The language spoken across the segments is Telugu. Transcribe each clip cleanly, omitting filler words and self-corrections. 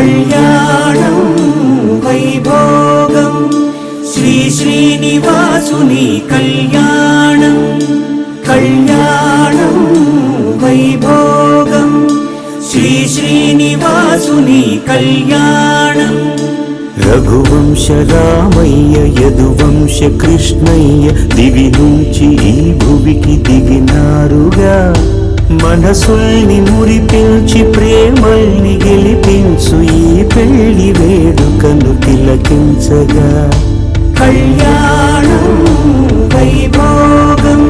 కళ్యాణం వైభోగం శ్రీ శ్రీనివాసుని కళ్యాణం కళ్యాణం వైభోగం శ్రీ శ్రీనివాసుని కళ్యాణం రఘువంశ రామయ్య యదువంశ కృష్ణయ్య దివి నుంచి ఈ భువికి దిగినారుగా మనసుల్ని మురిపించి ప్రేమల్ని గెలిపించు ఈ పెళ్లి వేడుకను తిలకించగా కళ్యాణం వైభోగం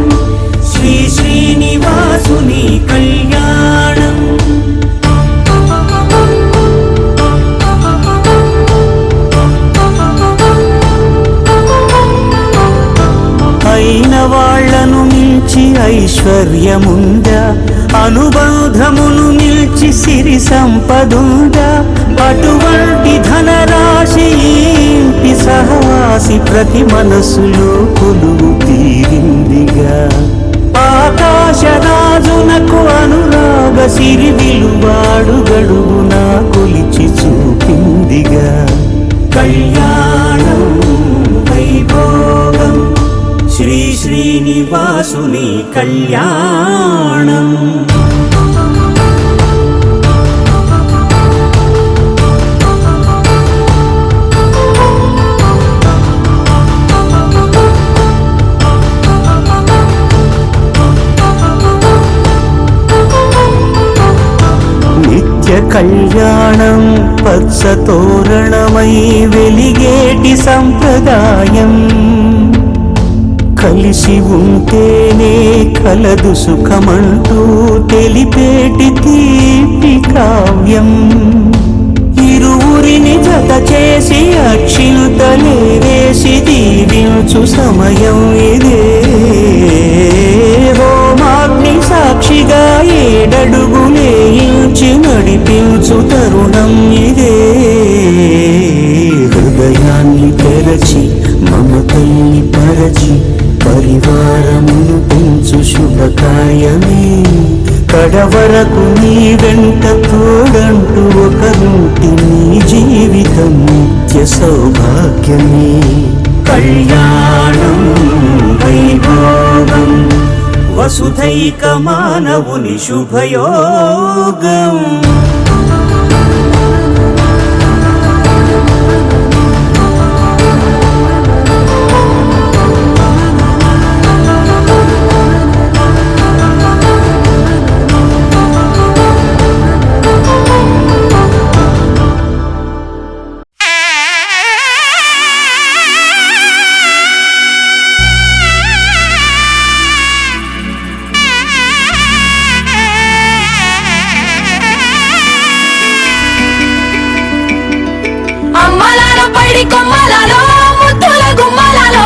శ్రీ శ్రీనివాసుని కళ్యాణం అయిన వాళ్లను మించి ఐశ్వర్యముందా అనుబంధమును నిల్చి సిరి సంపదుందా అటువంటి ధనరాశి ఇంటి సహవాసి ప్రతి మనసులో కొలువు తీరిందిగా ఆకాశరాజునకు అనురాగ సిరి విలువాడు గడువునా కొలిచి చూపిందిగా కళ్యాణం వైభోగం శ్రీ శ్రీనివాసుని కళ్యాణం నిత్య కళ్యాణం పచ్చ తోరణమై వెలిగేటి సంప్రదాయం కలిసి ఉంటేనే కలదు సుఖమంటూ తెలిపేటి తీపి కావ్యం ఇరువురిని జత చేసి అక్షింతలే వేసి దీవించు సమయం ఇదే హోమాగ్ని సాక్షిగా ఏడడుగులే ఇంచి నడిపించు తరుణం ఇదే హృదయాన్ని తెరచి మమతల్ని పరచి పరివారమును పెంచు శుభకార్యమే కడవరకు నీ వెంట తోడంటూ ఒకరుంటి నీ జీవితం నిత్య సౌభాగ్యమే కళ్యాణం వైభోగం వసుధైక మానవుని శుభయోగం కొమ్మలలో ముద్దుల గుమ్మలలో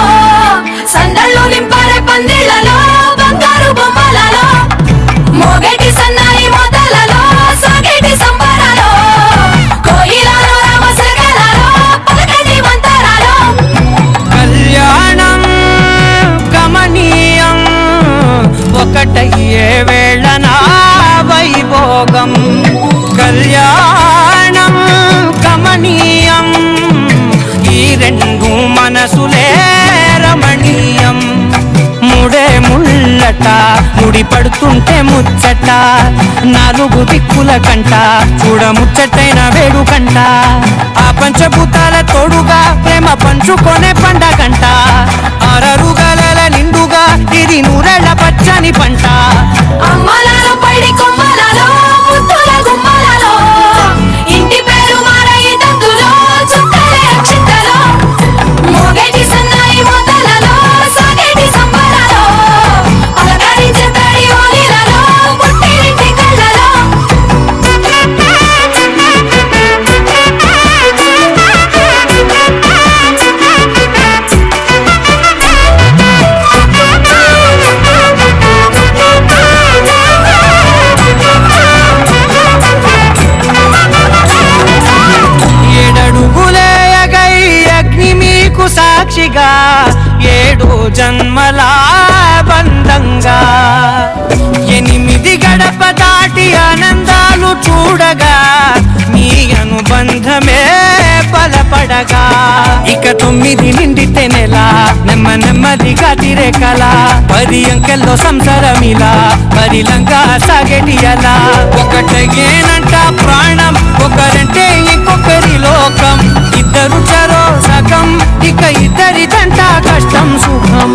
సందళ్ళు నింపారే పందిళ్లలో బంగారు బొమ్మలలో మోగేటి సన్నాయి మోతలలో సాగేటి సంబరాలో కోయిలలో రామసగలలో పలకటి మంతరాలో కళ్యాణం గమనీయం ఒకటయ్యే వేళనా వైభోగం కళ్యాణం గమనీయం ఈ రెండు మనసులే రమణీయం ముడే ముళ్ళట ముడి పడుతుంటే ముచ్చట నాలుగు దిక్కుల కంట చూడ ముచ్చటైన వేడుకంట ఆ పంచభూతాల తోడుగా ప్రేమ పంచుకొనే పండగంట అరరుగల నిండుగా ఇది నూరెళ్ళ పచ్చని పంట అమ్మలలో పడి కొమ్మలలో ముద్దుల గుమ్మలలో ఇంటి పేరు మారయి దందులో చుట్టలే అక్షింతలో మోగేటి సన్నాయి మోతలలో సాగేటి సంబరాలో అలకరించే తడి ఓలిలలో పుట్టినింటి కళ్ళలో సాక్షిగా 7 జన్మల బంధంగా 8 గడప దాటి ఆనందాలు చూడగా మీ అనుబంధ బంధమే బలపడగా ఇక 9 నిండితే నెల నెమ్మదిగా తిరే కల 10 అంకెల్లో సంసారమిలా పరిలంగా సాగేటియలా ఒకటేనంట ప్రాణం ఒకరంటే ఇంకొకరి లోకం ఇద్దరు చరో సగం ఇక ఇద్దరిదంట కష్టం సుఖం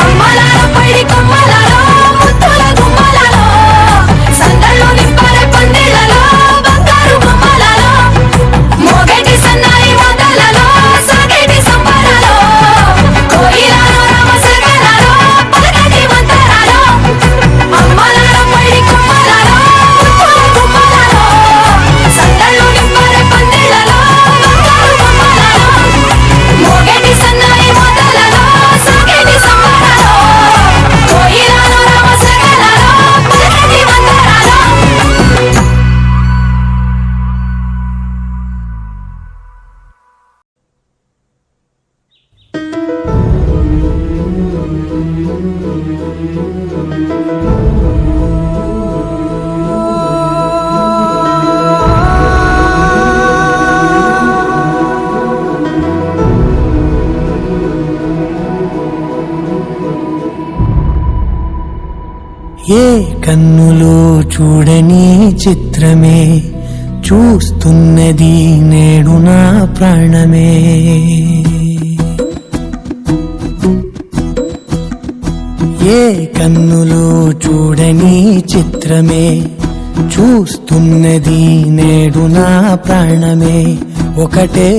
అమ్మలాలో పడి కొమ్మలాలో ముత్తుల గుమ్మలాలో సందళ్ళు నింపారే పందిళ్ళలో బంగారు బొమ్మలాలో మోగేటి సన్నాయి మొదలలో సాగేటి సంబరాలో కోయిలాలో రామశకలాలో పలకటి మంతరాలో అమ్మలాలో పడి కొమ్మలాలో ముత్తుల గుమ్మలాలో సందళ్ళు నింపారే పందిళ్ళలో బంగారు బొమ్మలాలో మోగేటి సన్నాయి మొదలలో సాగేటి సంబరాలో కోయిలాలో రామశకలాలో పలకటి మంతరాలో ఏ కన్నులో చూడని చిత్రమే చూస్తున్నది నేడు నా ప్రాణమే ఏ కన్నులో చూడని చిత్రమే చూస్తున్నది నేడు నా ప్రాణమే ఒకటే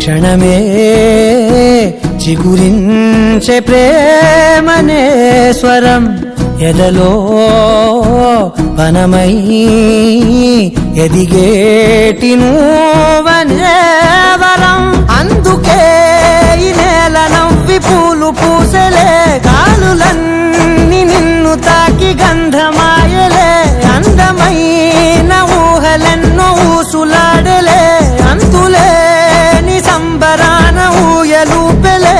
క్షణమే చిగురించే ప్రేమనే స్వరం ఎదలో వనమై ఎదిగేటి నువ్వనే వరం అందుకే ఈ నేల నవ్వి పూలు పూసలే గాలులన్నీ నిన్ను తాకి గంధమాయలే అందమైన ఊహలెన్నో ఊసులాడలే అంతులేని సంబరాన ఊయలూపెలే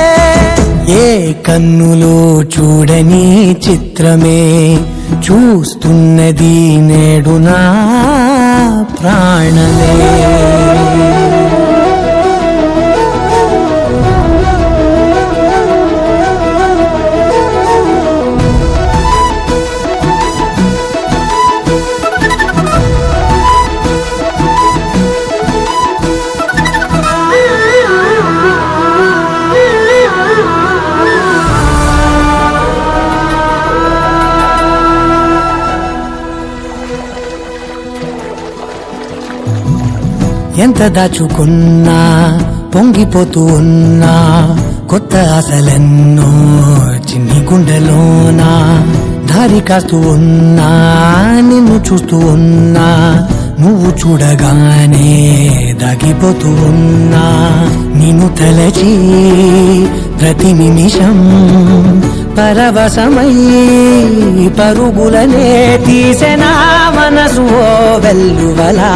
ఏ కన్నులో చూడని చిత్రమే చూస్తున్నది నేడు నా ప్రాణమే ఎంత దాచుకున్నా పొంగిపోతూ ఉన్నా కొత్త ఆశలెన్నో చిన్ని గుండెలోనా దారి కాస్తూ ఉన్నా నిన్ను చూస్తూ ఉన్నా నువ్వు చూడగానే దాగిపోతూ ఉన్నా నిన్ను తలచి ప్రతి నిమిషం పరవశమై పరుగులనే తీసెనా మనసు ఓ వెల్లువలా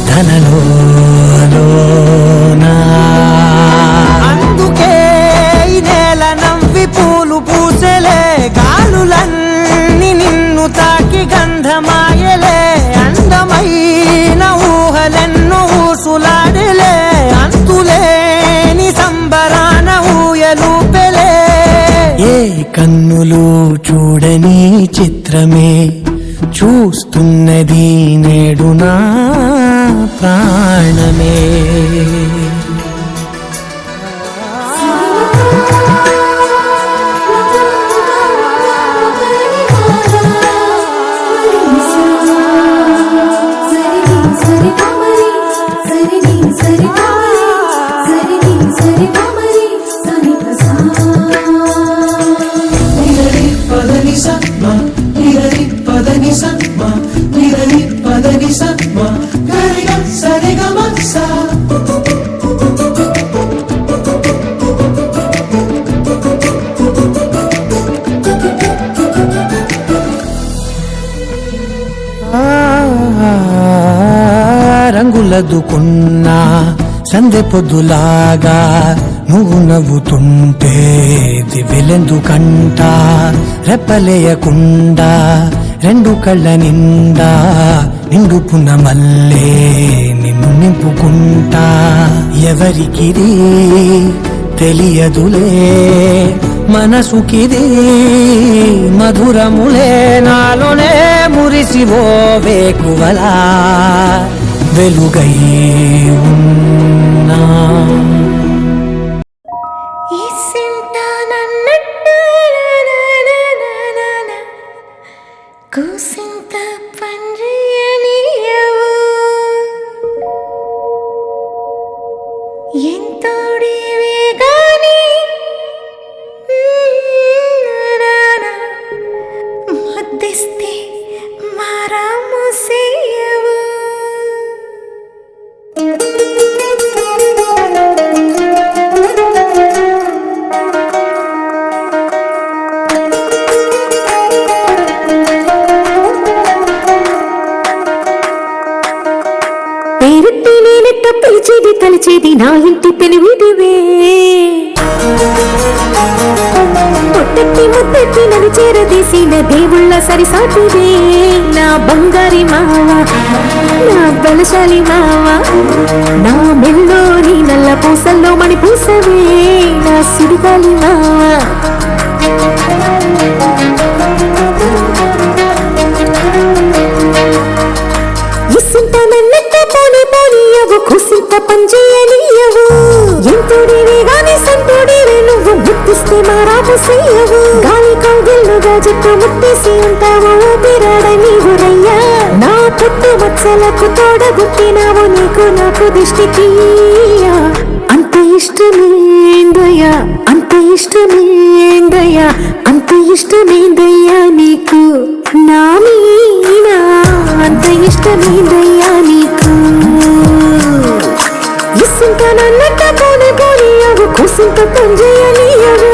తనలోనా అందుకే ఈ నేల నవ్వి పూలు పూసలే గాలులన్నీ నిన్ను తాకి గంధమాయలే అందమైన ఊహలెన్నో ఊసులాడలే అంతులేని సంబరాన ఊయలూపెలే ఏ కన్నులు చూడని చిత్రమే చూస్తున్నది నేడు నా ప్రాణమే రంగులదుకున్నా సందె పొద్దులాగా నువ్వు నవ్వుతుంటే దివ్వెలెందుకంట రెప్పలేయకుండా రెండు కళ్ళ నిండా నిండుకున్న మల్లే నిన్ను నింపుకుంటా ఎవరికిది తెలియదులే మనసుకిది మధురములే నాలోనే మురిసివో వేకువలా వెలుగై ఉన్నా కూసింత పండ్రియనియవు ఎంతోడివే గాని మద్దిస్తే మారాము సేయవు పేరెత్తి నేనెట్ట పిలిచేది తలిచేది నా ఇంటి పెనివిడివే పొట్టెత్తి ముద్దెత్తి నన్ను చేరదీసిన దేవుళ్ళ సరిసాటివే నా బంగారి మావా నా బలశాలి మావా నా మెల్లోని నల్ల పూసల్లో మణి పూసవే నా సిరిగాలి మావా ఇసుంట నన్నెట్ట పోని పోనీయవు కుసింత పంజేయనీయవు ఎంతోడివే గాని సంతోడివే నువ్వు ముట్టిస్తే మారాపు సేయవు గాలి కౌగిల్లుగా జట్టు ముట్టేసి ఉంటావు ఊపిరాడ నీవురయ్యా నా పుట్టు మచ్చలకు తోడబుట్టినావు నీకు నాకు దిష్టికి అంత ఇష్టమేందయ్యా అంత ఇష్టమేందయ్యా అంత ఇష్టమేందయ్యా నీకు నా మీనా అంత ఇష్టమేందయ్యా నీకు ఇసుంట నన్నట్ట పోని పోనీయవు కుసింత పంజేయనీయవు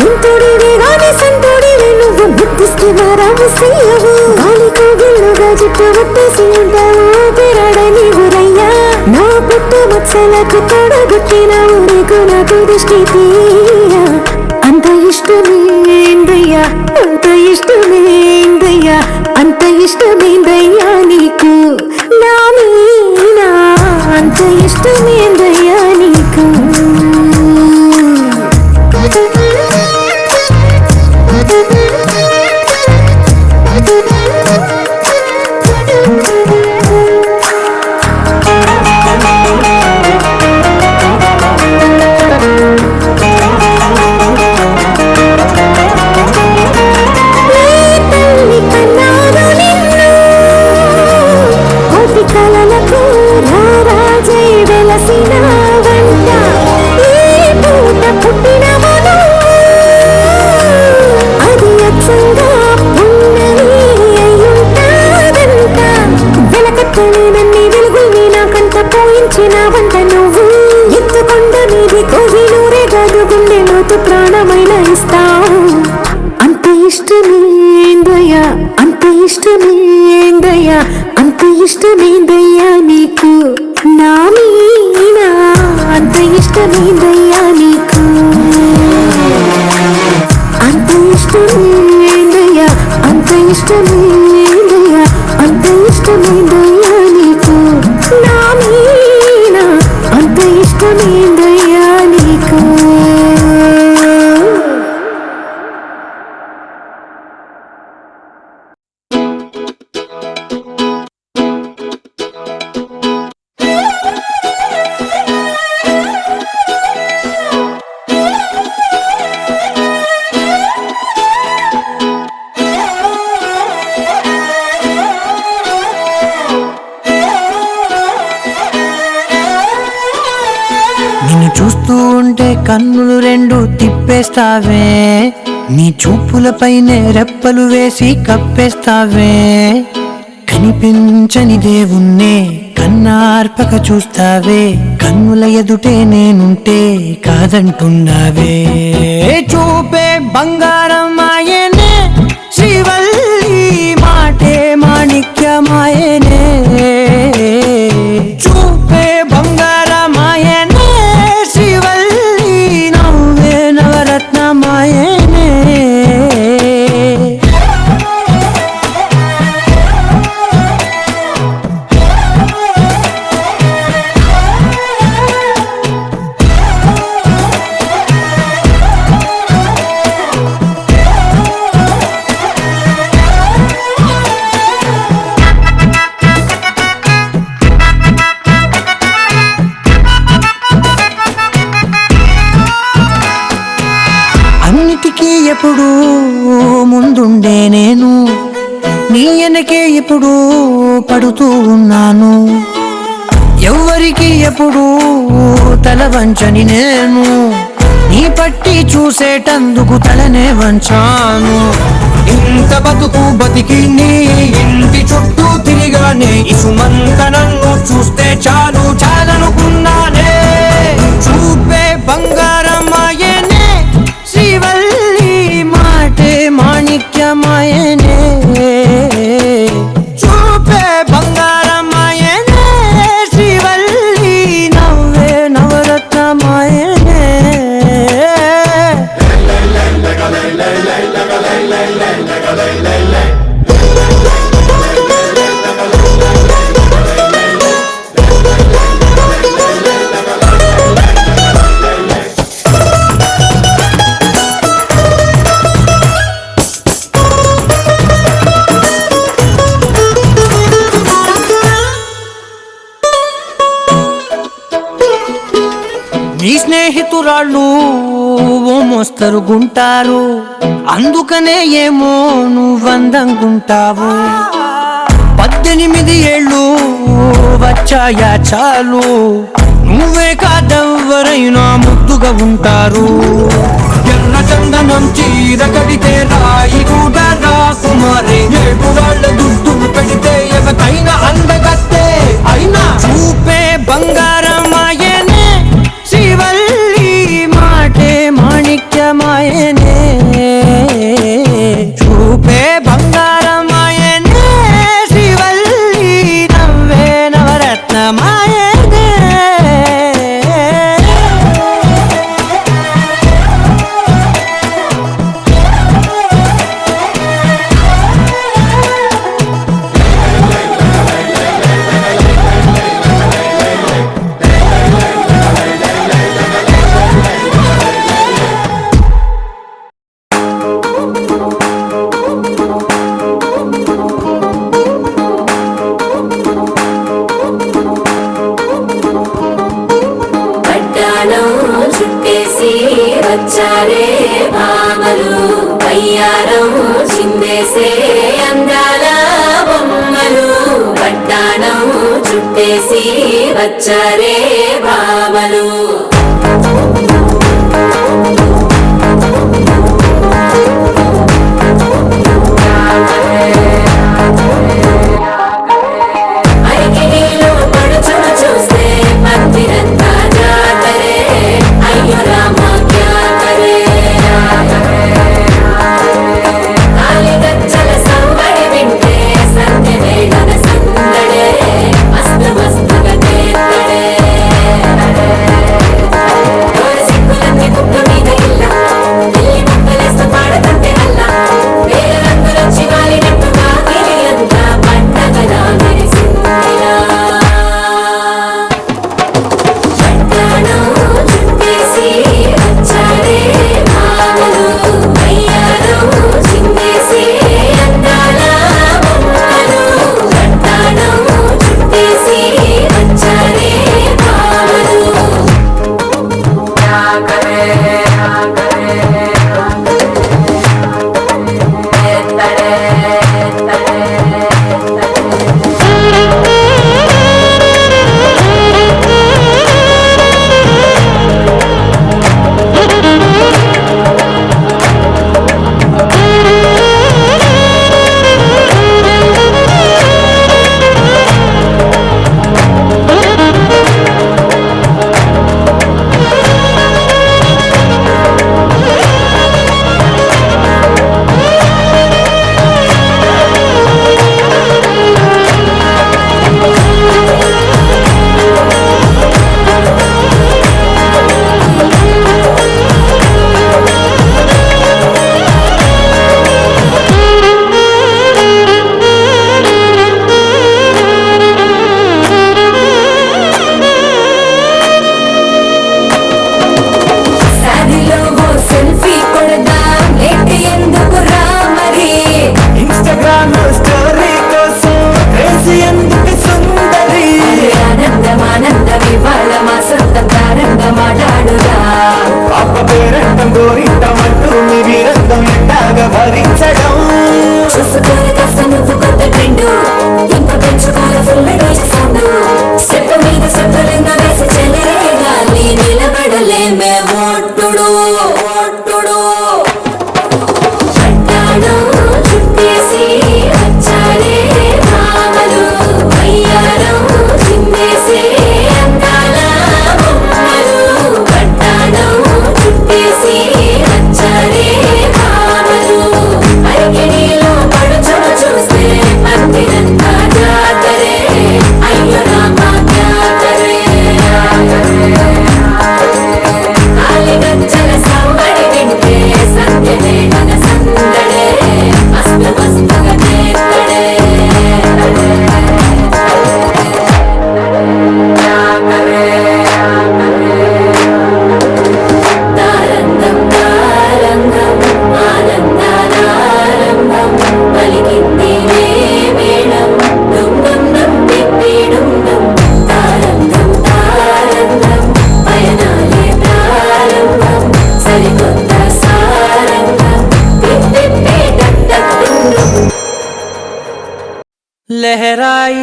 ఎంతోడివే గాని సంతోడివే నువ్వు ముట్టిస్తే మారాము సేయవు గాలి కోగిల్లుగా జట్టు ముట్టేసి ఉంటావు ఊపిరాడ నీవురయ్యా నా పుట్టు మచ్చలకు తోడగొట్టినావు నీకు నాకు దృష్టి తీయ అంత ఇష్టమేందయ్యా అంత ఇష్టమేందయ్యా అంత ఇష్టమేందయ్యా నీకు నా మీనా అంత ఇష్టమేందయ్యా నీకు కలలకు రారాజై వెలసిన వంట ఈ పూట పుట్టినవను అది అచ్చంగా పున్నమి అయ్యుంటాదంట వెలకట్టలేనన్ని వెలుగుల్ని నాకంట పోయించిన వంట నువ్వు ఎత్తుకొండ మీది కోహినూరే కాదు గుండె లోతు ప్రాణమైన ఇస్తావు అంత ఇష్టమేందయ్యా అంత ఇష్టమేందయ్యా అంత ఇష్టమేందయ్యా నీకు నా మీనా అంత ఇష్టమేందయ్యా నీకు అంత ఇష్టమేందయ్యా అంత ఇష్టమేందయ్యా అంత ఇష్టమేందయ్యా నీకు నా మీనా అంత ఇష్టమేందయ్యా నీకు నిన్ను చూస్తూ ఉంటే కన్నులు రెండు తిప్పేస్తావే నీ చూపులపైనే రెప్పలు వేసి కప్పేస్తావే కనిపించని దేవుణ్ణే కన్నార్పక చూస్తావే కన్నుల ఎదుటే నేనుంటే కాదంటున్నావే చూపే బంగారం ఆయనే శ్రీవల్లి మాటే మాణిక్యమాయనే చూపే బంగారమాయనే శ్రీవల్లి నవ్వే నవరత్నమాయనే ఎప్పుడు ముందుండే నేను నీ వెనకే ఎప్పుడు పడుతూ ఉన్నాను ఎవ్వరికి ఎప్పుడు తల వంచని నేను నీ పట్టి చూసేటందుకు తలనే వంచాను ఇంత బతుకు బతికి నీ ఇంటి చుట్టూ తిరిగానే ఇసుమంత నన్ను చూస్తే చాలు చాలనుకున్నానే చూపే బంగారమాయనే శ్రీవల్లి మాటే మాణిక్యమాయనే చూపే బంగారమాయనే శ్రీవల్లి నవ్వే నవరత్నమాయనే నీ స్నేహితురాళ్ళు ఓ మోస్తరు గుంటారు అందుకనే ఏమో నువ్వందంగుంటావు 18 ఏళ్ళు వచ్చాయా చాలు నువ్వే కాదెవ్వరైనా ముద్దుగా ఉంటారు ఎర్ర చందనం చీర కడితే రాయి కూడా రాకుమారే 7 రాళ్ళ దుద్దులు పెడితే ఎవరైనా అందగత్తే అయినా చూపే బంగారమాయనే శ్రీవల్లి మాటే మాణిక్యమాయనే చూపే బంగారమాయనే శ్రీవల్లి నవ్వే నవరత్నమాయనే పట్టాణం చుట్టేసి వచ్చారే భామలు వయ్యారం చిందేసే అందాల బొమ్మలు పట్టాణం చుట్టేసి వచ్చారే భామలు అరికిలో పడుచును చూస్తే మందిరంతా జాతరే అయ్యో రామ క్యా కరే కాలిగజ్జల సంబడి వింటే సంధ్య వేళన సందడే మస్తు మస్తుగా చేస్తడే लहराई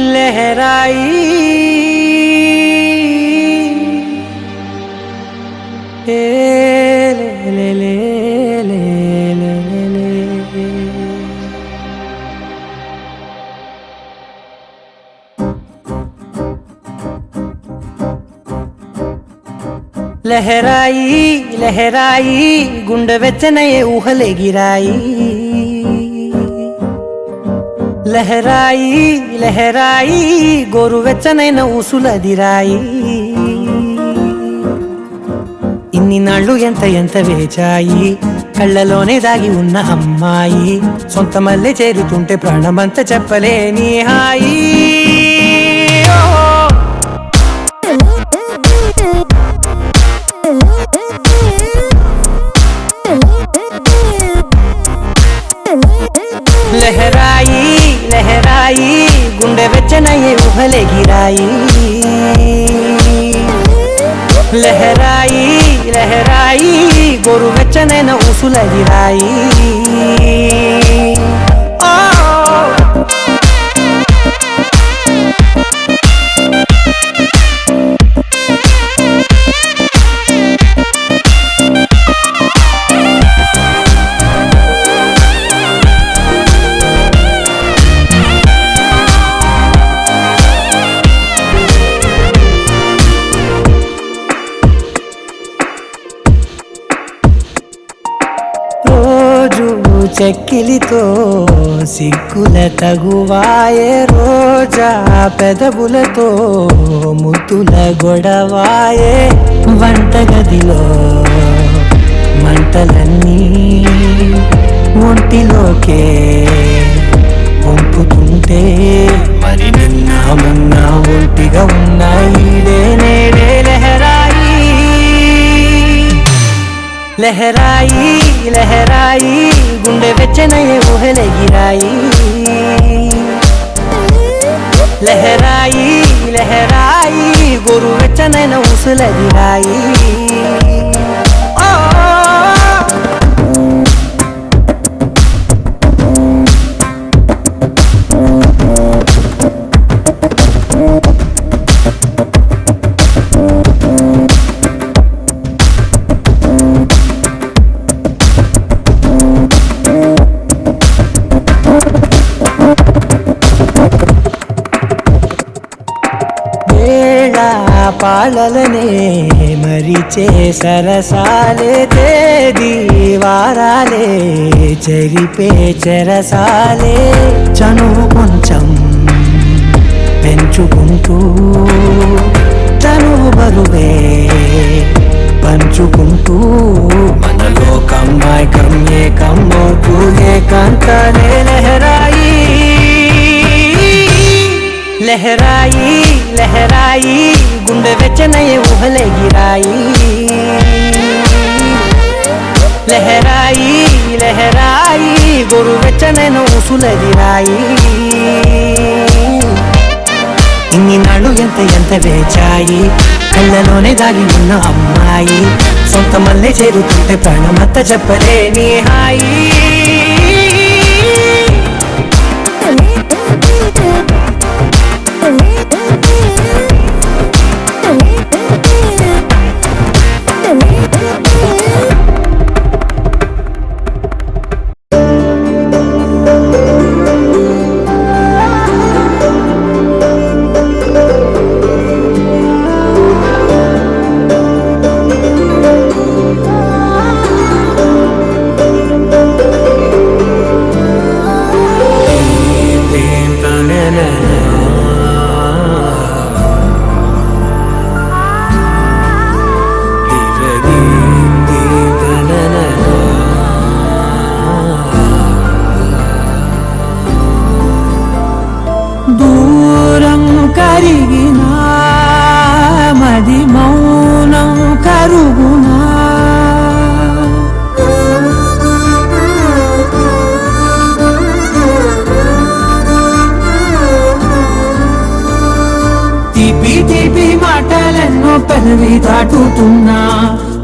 लहराई ले ले ले ले ले ले लहराई लहराई गुंडे వెచ్చనయే ఊహలెగిరాయి లహరాయి లహరాయి గోరువెచ్చనైన ఊసులదిరాయి ఇన్ని నాళ్ళు ఎంత ఎంత వేచాయి కళ్ళలోనే దాగి ఉన్న అమ్మాయి సొంత మల్లె చేరుతుంటే ప్రాణమంత చెప్పలేని హాయి लहराई लहराई गुंडे వెచ్చనయే ఊహలెగిరాయి లహరాయి లహరాయి గోరువెచ్చనైన ఊసులదిరాయి చెక్కిలితో సిగ్గుల తగువాయే రోజా పెదవులతో ముద్దుల గొడవాయే వంటగదిలో మంటలన్నీ ఒంటిలోకే వంపుతుంటే మరి నిన్న మొన్న ఒంటిగా ఉన్నాయి నేడే లహరాయి లహరాయి లహరాయి గుండె వెచ్చనయే ఊహలెగిరాయి లహరాయి లహరాయి గోరువెచ్చనైన ఊసులదిరాయి పాలలనే మరిచే సరసాలే తేదీ వారాలే చెరిపే చెరసాలే చనువు కొంచెం పెంచుకుంటూ చనువు బరువే పంచుకుంటూ మనలో కమ్మాయి కమ్మే కమ్మోకు ఏకాంతనే లహరాయి లహరాయి లహరాయి గుండె వెచ్చనయే ఊహలెగిరాయి లహరాయి లహరాయి గోరువెచ్చనైన ఊసులదిరాయి ఇన్ని నాళ్ళు ఎంత ఎంత వేచాయి కళ్ళలోనే దాగి ఉన్న అమ్మాయి సొంత మల్లె చేరుతుంటే ప్రాణమంత చెప్పలేని హాయి దూరం కరిగినా మది మౌనం కరుగునా తీపి తీపి మాటలెన్నో పెదవి దాటుతున్నా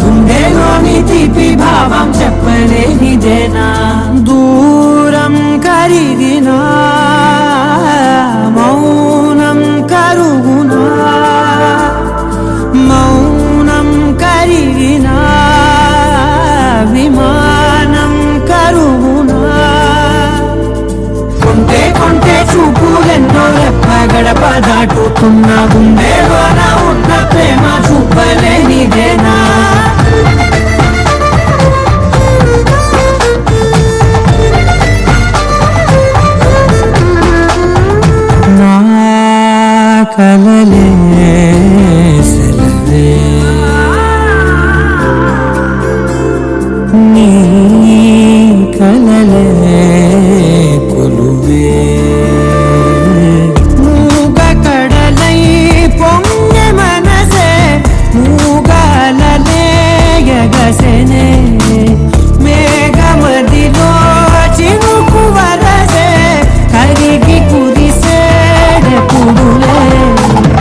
గుండెలోని తీపి భావం చెప్పలేనిదేనా గడప దాటుతున్న గుండెలోన ఉన్న ప్రేమ చూపలేనిదేనా నా కలలే సెలవే నీ కలలే కొలువే మూగ కడలై పొంగె మనసే మూగాలలే ఎగసెనే మేఘమదిలో చినుకు వరసే కరిగి కురిసేడెప్పుడులే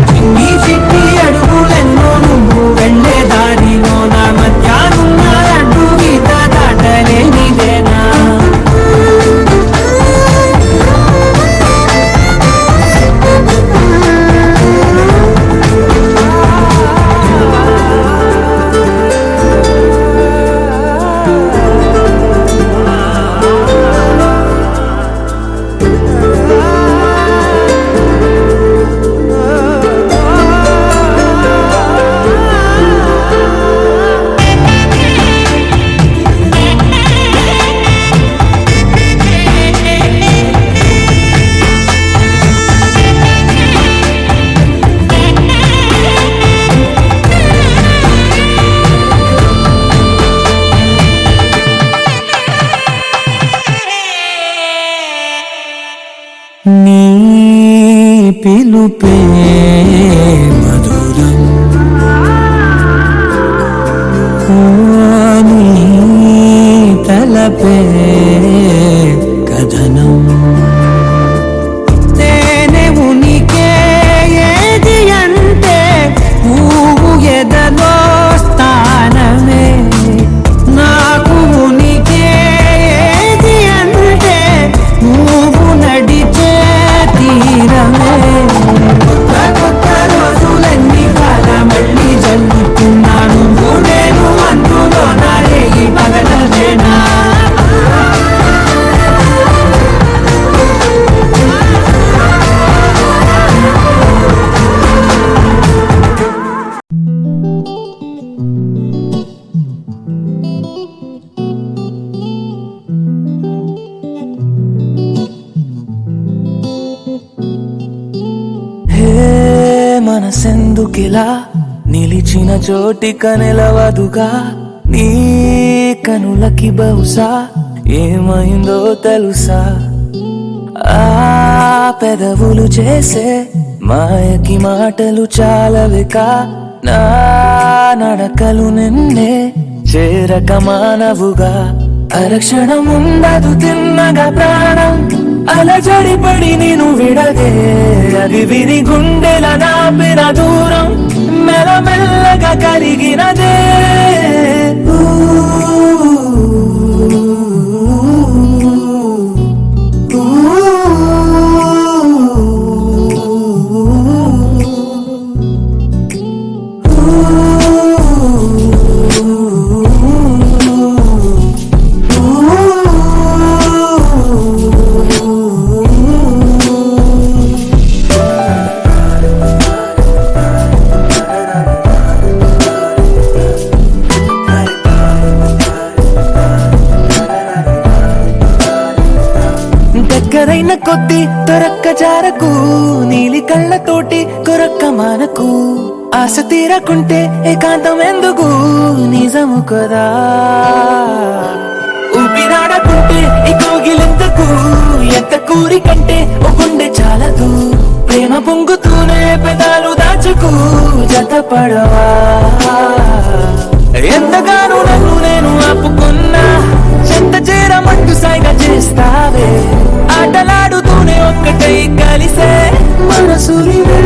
చిన్ని చిట్టి అడుగులెన్నో నువ్వు వెళ్ళే దారిలో నా మధ్యాహ్నం అడ్డు గీత దాటలేనిదేనా నీ పిలుపే మధురం ఓ నీ తలపే కథనం తేనె ఉనికే ఏది అంటే నువ్వు ఎదలో స్థానమే నాకు ఉనికే ఏది అంటే నువ్వు నడిచే తీరమే కొత్త రోజులన్నీ కాల మళ్ళీ జల్లుతున్నాను నేను అందులో నారేగి పగలదేనా మనసెందుకిలా నిలిచిన చోటిక నిలవదుగా నీ కనులకి బహుశా ఏమైందో తెలుసా ఆ పెదవులు చేసే మాయకి మాటలు చాలవికా నా నడకలు నిన్నే చేరక మానవుగా అరక్షణం ఉండదు తిన్నగా ప్రాణం అలజడి పడి నేను విడదే అది విని గుండెల నాపిన దూరం మెల్లమెల్లగా కరిగినదే దగ్గరైన కొద్ది దొరక్క జారకు నీలి కళ్ళతోటి కొరక్క మానకు ఆశ తీరకుంటే ఏకాంతం ఎందుకు నిజము కదా ఊపిరాడకుంటే ఈ కోగిలెందుకు ఎంత కూరి కంటే ఓ గుండె చాలదు ప్రేమ పొంగుతూనే పెదాలు దాచుకు జతపడవా ఎంతగానో నన్ను నేను ఆపుకున్నా చెంత చేరమంటూ సైగ చేస్తావే ఆటలాడుతూనే ఒక్కటై కలిసే మనసులివే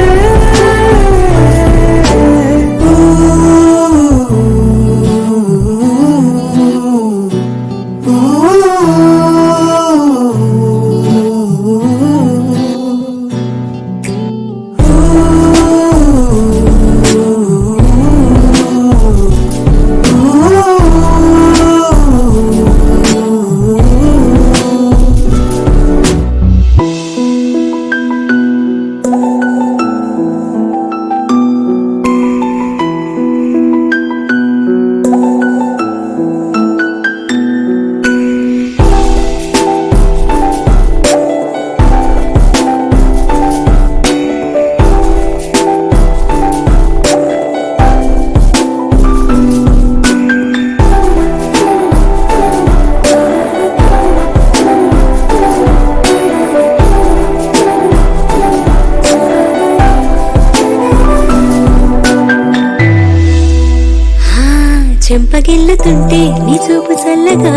దూసుకెళ్లుతుంటే నీ చూపు చల్లగా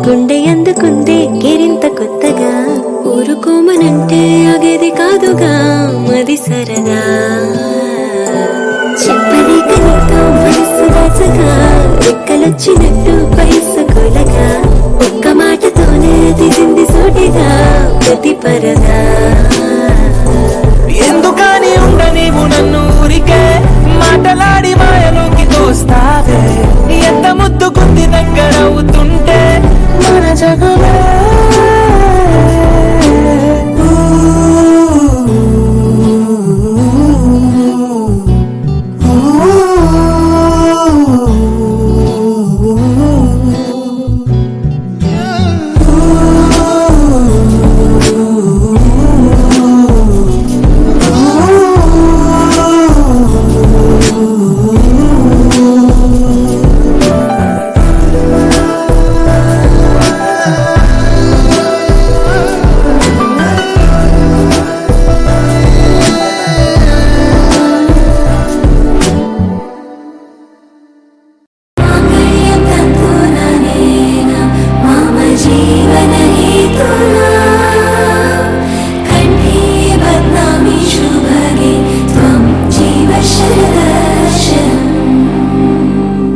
గుండె అందుకుందే గిరింత కొత్తగా ఊరుకోమనంటే ఆగేది కాదుగా మది సరదా చెప్పలేక నీతో మనస్సు దాచగా రెక్కలొచ్చినట్టు వయస్సు కొలగా ఒక్క మాటతోనే దిగింది సోటిగా ప్రతి పరదా ఎందుకని ఉండ నీవు నన్ను ఊరికే మాటలాడి మాయలోకి తోస్తావే ఎంత ముద్దుకుంది దగ్గర అవుతుంటే మన జగమే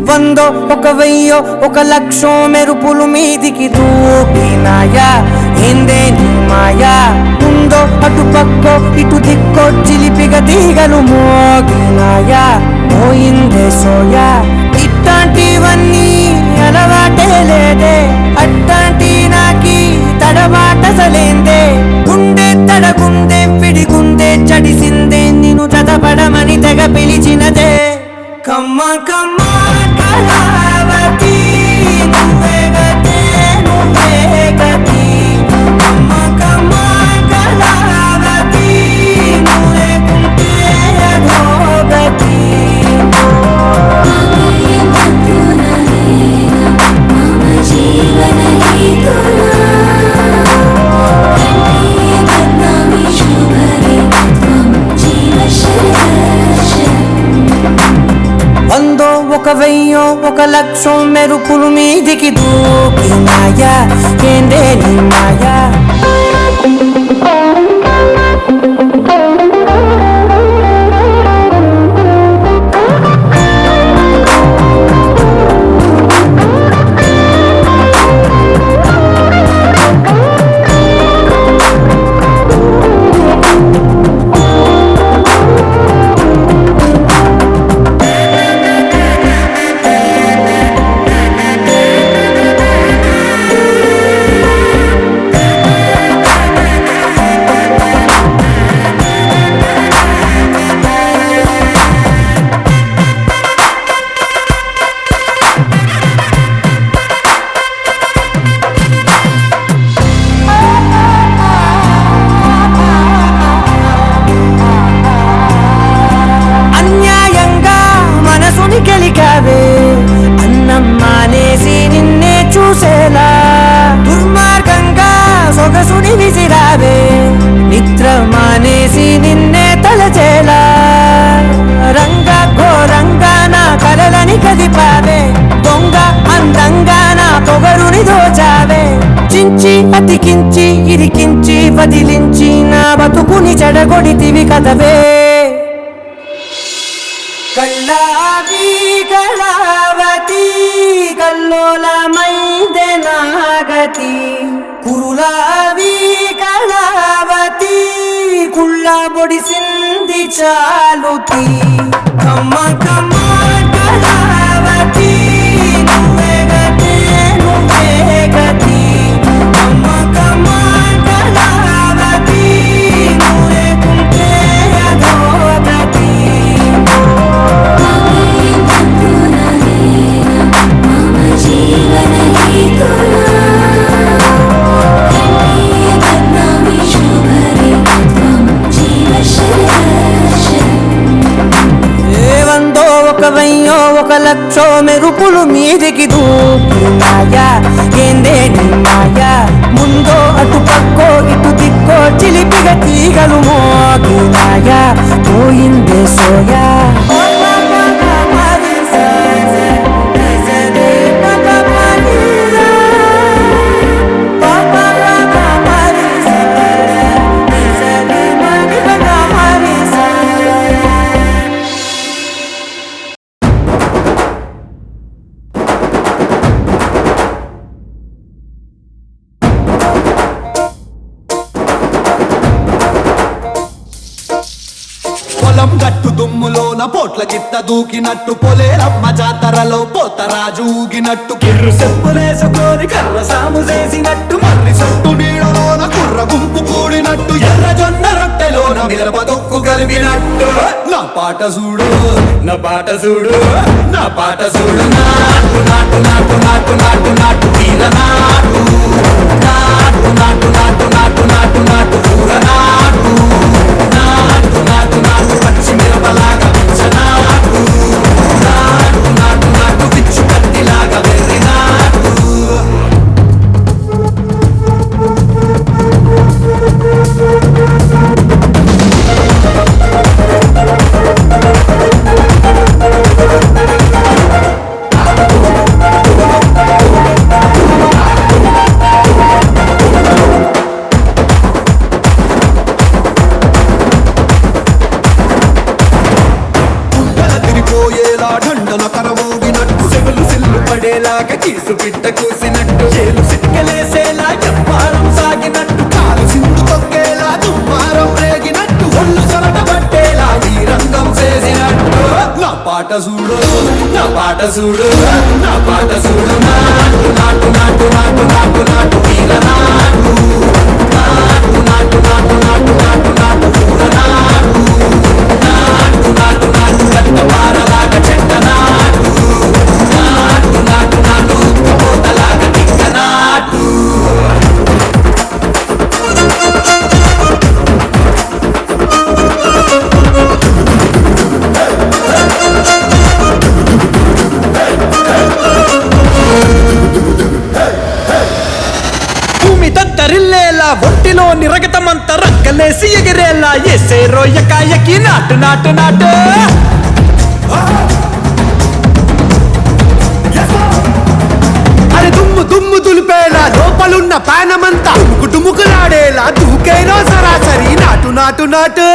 వందో ఒక వెయ్యో ఒక లక్షో మెరుపులు మీదికి దూకినాయా ఏందే నీ మాయా ఉందో అటు పక్కో ఇటు దిక్కో చిలిపిగ తీగలు మోగినాయా పోయిందే సోయా ఇట్లాంటివన్నీ అలవాటే లేదే అట్లాంటి నాకి తడబాటసలేందే గుండె తడగుందే పిడిగుందే చడిసిందే నిన్ను చదపడమని తెగ పిలిచినదే కమ్మ కమ్మ కళావతి నువ్వే గతే నువ్వే గతి కమ్మ కమ్మ కళావతి నువ్వే కుంటే అధోగతి వందో ఒక వెయ్యో ఒక లక్షో మెరుపులు మీదికి దూకినాయా ఏందే నీ మాయా అన్నం మానేసి నిన్నే చూసేలా దుర్మార్గంగా సొగసుని విసిరావే నిద్ర మానేసి నిన్నే తలచేలా రంగా ఘోరంగా నా కలలని కదిపావే దొంగ అందంగా నా పొగరుని దోచావే చించి అతికించి ఇరికించి వదిలించి నా బతుకుని చెడగొడితివి కదవే కళ్ళావి కళావతి కల్లోలమైందే నాగతి కురులావి కళావతి కుళ్ళ బొడిసింది చాలుతి కమ్మ కమ్మ కళావతి నువ్వే గతే నువ్వే గతి కమ్మ కమ్మ కళావతి నువ్వే కుంటే అధోగతి వందో ఒక వెయ్యో ఒక లక్షో మెరుపులు మీదికి దూకినాయా ఏందే నీ మాయా ముందో అటు పక్కో ఇటు దిక్కో చిలిపిగ తీగలు మోగినాయా పోయిందే సోయా పొలం గట్టు దుమ్ములోన పోట్ల గిత్త దూకినట్టు పొలేరమ్మ జాతరలో పోతరాజు ఊగినట్టు కిర్రు చెప్పులేసుకొని కర్ర సాము చేసినట్టు మర్రి సొట్టు నీడలోన కుర్ర గుంపు కూడినట్టు ఎర్ర జొన్న రొట్టెలోన మిరప దొక్కు కలిపినట్టు నా పాట చూడు నా పాట చూడు నా పాట చూడు నాటు నాటు నాటు నాటు నాటు నాటు తీర నాటు నాటు నాటు నాటు నాటు నాటు నాటు కూర నాటు నాటు నాటు నాటు పచ్చి మిరపలాగా నాటు నాటు నాటు నాటు పిచ్చు కత్తిలాగా వెర్రి నాటు తిరిపోయేలా ఢండన కరమోగినట్టు సెగలు సిల్లు పడేలాగా కీసు పిట్ట కూసినట్టు చేలు సిక్కలేసేలా చెప్పారం సాగినట్టు కాలు సింధు తొక్కేలా దుమ్మారం రేగినట్టు ఒళ్ళు సొరట పట్టేలా ఈ రంగం చేసినట్టు నా పాట చూడు నా పాట చూడు నా పాట చూడు నాటు నాటు నాటు నాటు నాటు నాటు తీర నాటు నాటు నాటు నాటు నాటు నాటు నాటు కూర నాటు నాటు నాటు నాటు కట్ట పారలాగా చెట్ట నాటు నాటు నాటు నాటు పోతలాగా టిక్క నాటు భూమి దద్దరిల్లేలా ఒంటిలో నిరగతమంత రక్కలేసి ఎగిరేలా ఎసే రోయకాయకి నాటు నాటు నాటు అరే దుమ్ము దుమ్ము దులిపేలా లోపలున్న పానమంతా డుముకులాడేలా దూకేనో సరాసరి నాటు నాటు నాటు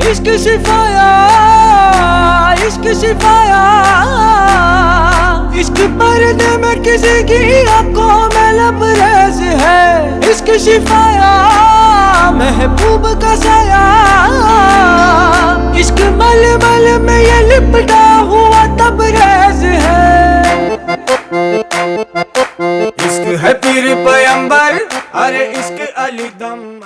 इश्क शिफाया इश्क शिफाया इश्क पर्दे में किसी की आंखों में लबरेज है इश्क शिफाया महबूब का साया इश्क मल मल में ये लिपटा हुआ तबरेज है इश्क है पीर पैगंबर अरे इश्क अली दम